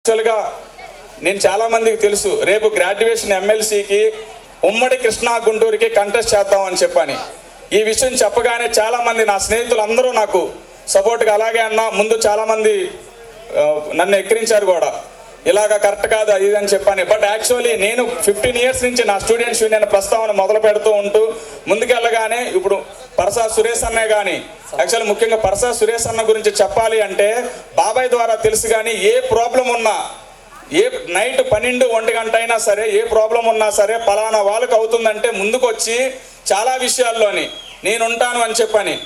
యాక్చువల్గా నేను చాలామందికి తెలుసు రేపు గ్రాడ్యుయేషన్ ఎమ్మెల్సీకి ఉమ్మడి కృష్ణా గుంటూరుకి కంటెస్ట్ చేద్దామని చెప్పని ఈ విషయం చెప్పగానే చాలామంది నా స్నేహితులు అందరూ నాకు సపోర్ట్గా అలాగే అన్న ముందు చాలామంది నన్ను ఎక్కిరించారు కూడా ఇలాగ కరెక్ట్ కాదు అది అని చెప్పని. బట్ యాక్చువల్లీ నేను 15 years నుంచి నా స్టూడెంట్స్ యూనియన్ ప్రస్తావన మొదలు పెడుతూ ఉంటూ ముందుకెళ్ళగానే ఇప్పుడు పరసా సురేష్ అన్నే కానీ యాక్చువల్లీ ముఖ్యంగా పరసా సురేష్ అన్న గురించి చెప్పాలి అంటే బాబాయ్ ద్వారా తెలుసు. కానీ ఏ ప్రాబ్లం ఉన్నా ఏ నైట్ 12-1 గంట అయినా సరే ఏ ప్రాబ్లం ఉన్నా సరే పలానా వాళ్ళకి అవుతుందంటే ముందుకు వచ్చి చాలా విషయాల్లోని నేనుంటాను అని చెప్పని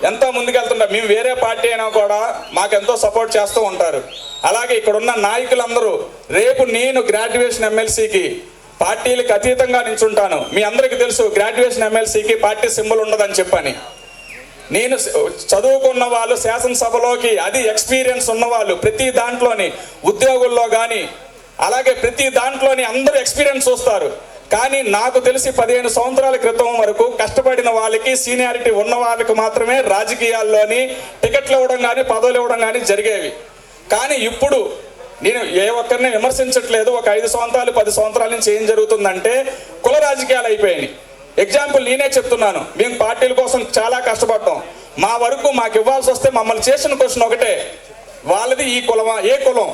ఎంతో ముందుకెళ్తుంటారు. మేము వేరే పార్టీ అయినా కూడా మాకెంతో సపోర్ట్ చేస్తూ ఉంటారు. అలాగే ఇక్కడ ఉన్న నాయకులందరూ రేపు నేను గ్రాడ్యుయేషన్ ఎమ్మెల్సీకి పార్టీలకు అతీతంగా నించుంటాను. మీ అందరికీ తెలుసు గ్రాడ్యుయేషన్ ఎమ్మెల్సీకి పార్టీ సింబల్ ఉండదని చెప్పని. నేను చదువుకున్న వాళ్ళు శాసనసభలోకి అది ఎక్స్పీరియన్స్ ఉన్నవాళ్ళు ప్రతి దాంట్లోని ఉద్యోగుల్లో కానీ అలాగే ప్రతి దాంట్లోని అందరూ ఎక్స్పీరియన్స్ చూస్తారు. కానీ నాకు తెలిసి 15 సంవత్సరాల క్రితం వరకు కష్టపడిన వాళ్ళకి సీనియారిటీ ఉన్న వాళ్ళకి మాత్రమే రాజకీయాల్లోని టికెట్లు ఇవ్వడం కానీ పదవులు ఇవ్వడం కానీ జరిగేవి. కానీ ఇప్పుడు నేను ఏ ఒక్కరిని విమర్శించట్లేదు. ఒక 5 సంవత్సరాలు 10 సంవత్సరాల నుంచి ఏం జరుగుతుందంటే కుల రాజకీయాలు అయిపోయాయి. ఎగ్జాంపుల్ నేనే చెప్తున్నాను. మేము పార్టీల కోసం చాలా కష్టపడ్డాం. మా వరకు మాకు ఇవ్వాల్సి వస్తే మమ్మల్ని చేసిన క్వశ్చన్ ఒకటే, వాళ్ళది ఈ కులమా ఏ కులం.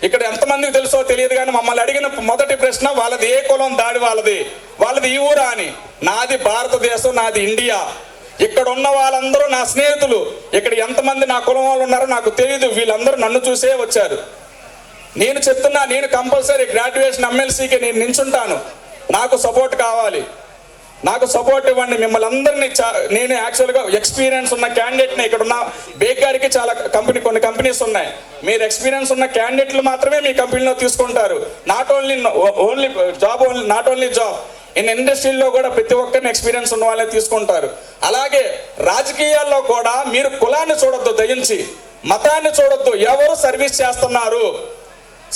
ఇక్కడ ఎంతమందికి తెలుసో తెలియదు కానీ మమ్మల్ని అడిగిన మొదటి ప్రశ్న వాళ్ళది ఏ కులం దాడి వాళ్ళది ఈ ఊరా అని. నాది భారతదేశం, నాది ఇండియా. ఇక్కడ ఉన్న వాళ్ళందరూ నా స్నేహితులు. ఇక్కడ ఎంతమంది నా కులం వాళ్ళు ఉన్నారో నాకు తెలియదు. వీళ్ళందరూ నన్ను చూసే వచ్చారు. నేను చెప్తున్నా, నేను కంపల్సరీ గ్రాడ్యుయేషన్ ఎమ్మెల్సీకి నేను నించుంటాను. నాకు సపోర్ట్ కావాలి, నాకు సపోర్ట్ ఇవ్వండి. మిమ్మల్ని అందరినీ నేను యాక్చువల్గా ఎక్స్పీరియన్స్ ఉన్న క్యాండిడేట్ని ఇక్కడ ఉన్న బేగ్ గారికి చాలా కొన్ని కంపెనీస్ ఉన్నాయి. మీరు ఎక్స్పీరియన్స్ ఉన్న క్యాండిడేట్లు మాత్రమే మీ కంపెనీలో తీసుకుంటారు. నాట్ ఓన్లీ జాబ్ ఇన్ ఇండస్ట్రీలో కూడా ప్రతి ఒక్కరిని ఎక్స్పీరియన్స్ ఉన్న వాళ్ళని తీసుకుంటారు. అలాగే రాజకీయాల్లో కూడా మీరు కులాన్ని చూడొద్దు, దయించి మతాన్ని చూడొద్దు. ఎవరు సర్వీస్ చేస్తున్నారు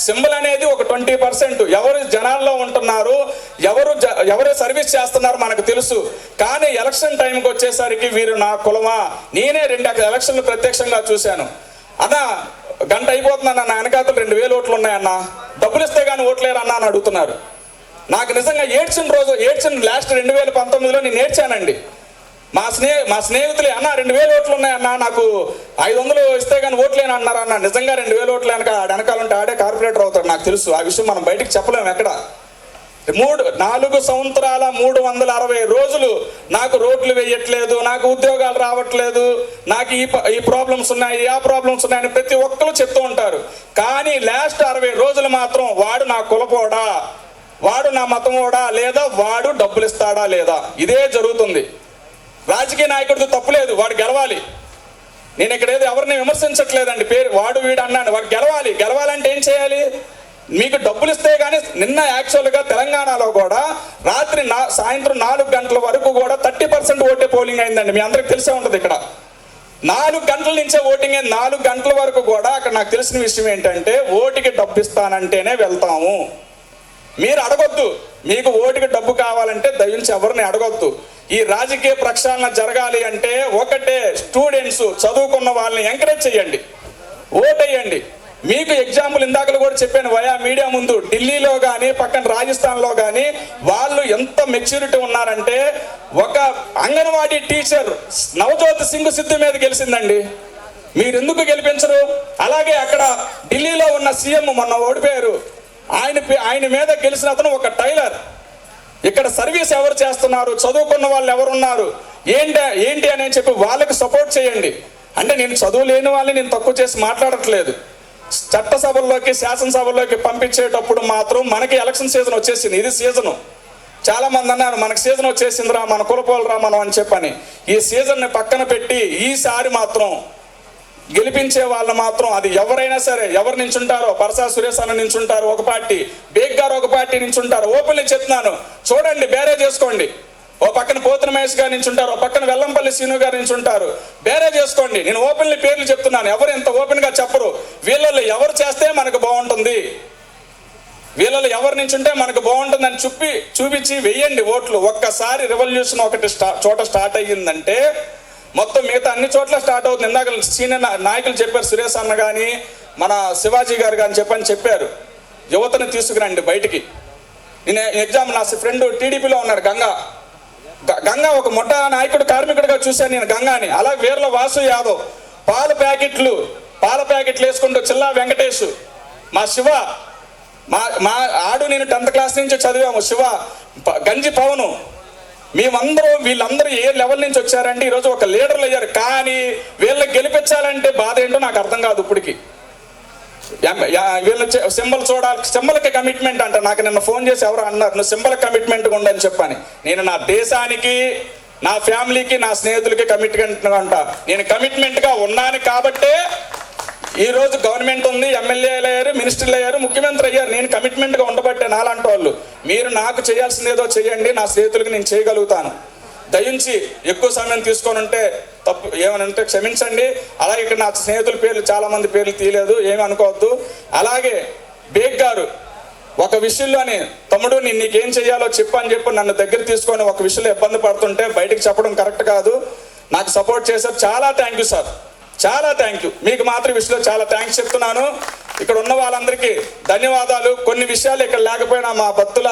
సింబల్ అనేది ఒక 20%. ఎవరు జనాల్లో ఉంటున్నారు, ఎవరు సర్వీస్ చేస్తున్నారు మనకు తెలుసు. కానీ ఎలక్షన్ టైంకి వచ్చేసరికి వీరు నా కులమా. నేనే 2 ఎలక్షన్లు ప్రత్యక్షంగా చూశాను. అన్న గంట అయిపోతుందన్న, నా వెనకాతలు 2000 ఓట్లు ఉన్నాయన్న, డబ్బులు ఇస్తే కానీ ఓట్లేరన్నా అని అడుగుతున్నారు. నాకు నిజంగా ఏడ్చిన లాస్ట్ 2019లో నేను ఏడ్చానండి. మా స్నేహితులే అన్న 2000 ఓట్లు ఉన్నాయన్న, నాకు 500 ఇస్తే కానీ ఓట్లేని అన్నారు అన్న. నిజంగా 2000 ఓట్లు వెనకాలంటే ఆడే కార్పొరేటర్ అవుతాడు, నాకు తెలుసు. ఆ విషయం మనం బయటికి చెప్పలేము. ఎక్కడ 4 సంవత్సరాల 360 రోజులు నాకు రోడ్లు వేయట్లేదు, నాకు ఉద్యోగాలు రావట్లేదు, నాకు ఈ ప్రాబ్లమ్స్ ఉన్నాయి, ఆ ప్రాబ్లమ్స్ ఉన్నాయని ప్రతి ఒక్కరు చెప్తూ ఉంటారు. కానీ లాస్ట్ 60 రోజులు మాత్రం వాడు నా కులపోడా, వాడు నా మతమోడా, లేదా వాడు డబ్బులు ఇస్తాడా లేదా, ఇదే జరుగుతుంది. రాజకీయ నాయకుడితో తప్పులేదు, వాడు గెలవాలి. నేను ఇక్కడ ఏదో ఎవరిని విమర్శించట్లేదండి. వాడు వీడు అన్నాను. వాడు గెలవాలంటే ఏం చేయాలి? మీకు డబ్బులు ఇస్తే కానీ నిన్న యాక్చువల్గా తెలంగాణలో కూడా రాత్రి సాయంత్రం 4 గంటల వరకు కూడా 30% ఓటే పోలింగ్ అయిందండి. మీ అందరికి తెలిసే ఉంటుంది. ఇక్కడ 4 గంటల నుంచే ఓటింగ్ అయింది. 4 గంటల వరకు కూడా అక్కడ నాకు తెలిసిన విషయం ఏంటంటే ఓటుకి డబ్బు ఇస్తానంటేనే వెళ్తాము. మీరు అడగొద్దు. మీకు ఓటుకి డబ్బు కావాలంటే దయించి ఎవరిని అడగొద్దు. ఈ రాజకీయ ప్రక్షాళన జరగాలి అంటే ఒకటే, స్టూడెంట్స్ చదువుకున్న వాళ్ళని ఎంకరేజ్ చేయండి, ఓటేయండి. మీకు ఎగ్జాంపుల్ ఇందాకలు కూడా చెప్పాను వయా మీడియా ముందు. ఢిల్లీలో కానీ పక్కన రాజస్థాన్లో కానీ వాళ్ళు ఎంత మెచ్యూరిటీ ఉన్నారంటే ఒక అంగన్వాడీ టీచర్ నవజోత్ సింగ్ సిద్ధు మీద గెలిచిందండి. మీరు ఎందుకు గెలిపించరు? అలాగే అక్కడ ఢిల్లీలో ఉన్న సీఎం మొన్న ఓడిపోయారు, ఆయన మీద గెలిచిన అతను ఒక టైలర్. ఇక్కడ సర్వీస్ ఎవరు చేస్తున్నారు, చదువుకున్న వాళ్ళు ఎవరున్నారు, ఏంటి అని చెప్పి వాళ్ళకి సపోర్ట్ చేయండి. అంటే నేను చదువు లేని వాళ్ళని నేను తక్కువ చేసి మాట్లాడట్లేదు. చట్టసభల్లోకి శాసనసభల్లోకి పంపించేటప్పుడు మాత్రం మనకి ఎలక్షన్ సీజన్ వచ్చేసింది. ఇది సీజను. చాలా మంది అన్నారు మనకు సీజన్ వచ్చేసిందిరా, మన కులపోలరా మనం అని చెప్పని. ఈ సీజన్ని పక్కన పెట్టి ఈసారి మాత్రం గెలిపించే వాళ్ళు మాత్రం అది ఎవరైనా సరే, ఎవరు నించుంటారో, పరసా సురేష్ అన్న నించుంటారు ఒక పార్టీ, బేగ్ గారు ఒక పార్టీ నించుంటారు. ఓపెన్లీ చెప్తున్నాను, చూడండి, బేరే చేసుకోండి. ఓ పక్కన పోతున మహేష్ గారు నించుంటారు, ఓ పక్కన వెల్లంపల్లి శ్రీను గారు నించుంటారు. బేరే చేసుకోండి. నేను ఓపెన్లీ పేర్లు చెప్తున్నాను, ఎవరు ఎంత ఓపెన్ గా చెప్పరు. వీళ్ళలో ఎవరు చేస్తే మనకు బాగుంటుంది, వీళ్ళలో ఎవరు నించుంటే మనకు బాగుంటుంది అని చూపించి వెయ్యండి ఓట్లు. ఒక్కసారి రెవల్యూషన్ ఒకటి చోట స్టార్ట్ అయ్యిందంటే మొత్తం మిగతా అన్ని చోట్ల స్టార్ట్ అవుతుంది. ఇందాక సీనియర్ నాయకులు చెప్పారు, సురేష్ అన్న కానీ మన శివాజీ గారు అని చెప్పారు, యువతని తీసుకురండి బయటికి. నేను ఎగ్జామ్ నా ఫ్రెండ్ టీడీపీలో ఉన్నాడు గంగా ఒక మొట్ట నాయకుడు కార్మికుడిగా చూశాను నేను గంగాని. అలాగే వీర్ల వాసు యాదవ్ పాల ప్యాకెట్లు వేసుకుంటూ చిల్లా వెంకటేష్, మా శివ, మా ఆడు నేను 10th క్లాస్ నుంచి చదివాము, శివ, గంజి పవను, వీళ్ళందరూ ఏ లెవెల్ నుంచి వచ్చారంటే ఈరోజు ఒక లీడర్లు అయ్యారు. కానీ వీళ్ళకి గెలిపించాలంటే బాధ ఏంటో నాకు అర్థం కాదు ఇప్పటికి. వీళ్ళు సింబల్ చూడాలి, సింబల్కి కమిట్మెంట్ అంట. నాకు నిన్న ఫోన్ చేసి ఎవరు అన్నారు, నువ్వు సింబల్ కమిట్మెంట్గా ఉండని చెప్పని. నేను నా దేశానికి, నా ఫ్యామిలీకి, నా స్నేహితులకి కమిట్మెంట్గా ఉంటా. నేను కమిట్మెంట్గా ఉన్నాను కాబట్టే ఈరోజు గవర్నమెంట్ ఉంది, ఎమ్మెల్యేలు అయ్యారు, మినిస్టర్లు అయ్యారు, ముఖ్యమంత్రి అయ్యారు. నేను కమిట్మెంట్గా ఉండబట్టే నాలాంటి వాళ్ళు. మీరు నాకు చేయాల్సింది ఏదో చేయండి, నా స్నేహితులకి నేను చేయగలుగుతాను. దయించి ఎక్కువ సమయం తీసుకొని ఉంటే తప్పు ఏమనంటే క్షమించండి. అలాగే ఇక్కడ నా స్నేహితుల పేర్లు చాలామంది పేర్లు తీయలేదు, ఏమి అనుకోవద్దు. అలాగే బేగ్ గారు ఒక విషయంలోని తమ్ముడు నీకేం చెయ్యాలో చెప్పని చెప్పి నన్ను దగ్గర తీసుకొని ఒక విషయంలో ఇబ్బంది పడుతుంటే బయటకు చెప్పడం కరెక్ట్ కాదు. నాకు సపోర్ట్ చేశారు, చాలా థ్యాంక్ యూ సార్, చాలా థ్యాంక్ యూ. మీకు మాత్రం విషయంలో చాలా థ్యాంక్స్ చెప్తున్నాను. ఇక్కడ ఉన్న వాళ్ళందరికీ ధన్యవాదాలు. కొన్ని విషయాలు ఇక్కడ లేకపోయినా మా బత్తుల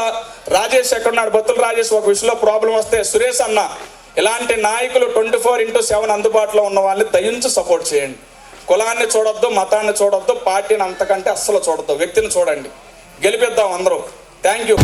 రాజేష్ ఎక్కడున్నాడు, బత్తుల రాజేష్ ఒక విషయంలో ప్రాబ్లం వస్తే సురేష్ అన్న, ఇలాంటి నాయకులు 24/7 అందుబాటులో ఉన్న వాళ్ళని దయించి సపోర్ట్ చేయండి. కులాన్ని చూడొద్దు, మతాన్ని చూడొద్దు, పార్టీని అంతకంటే అస్సలు చూడొద్దు, వ్యక్తిని చూడండి. గెలిపిద్దాం అందరూ. Thank you.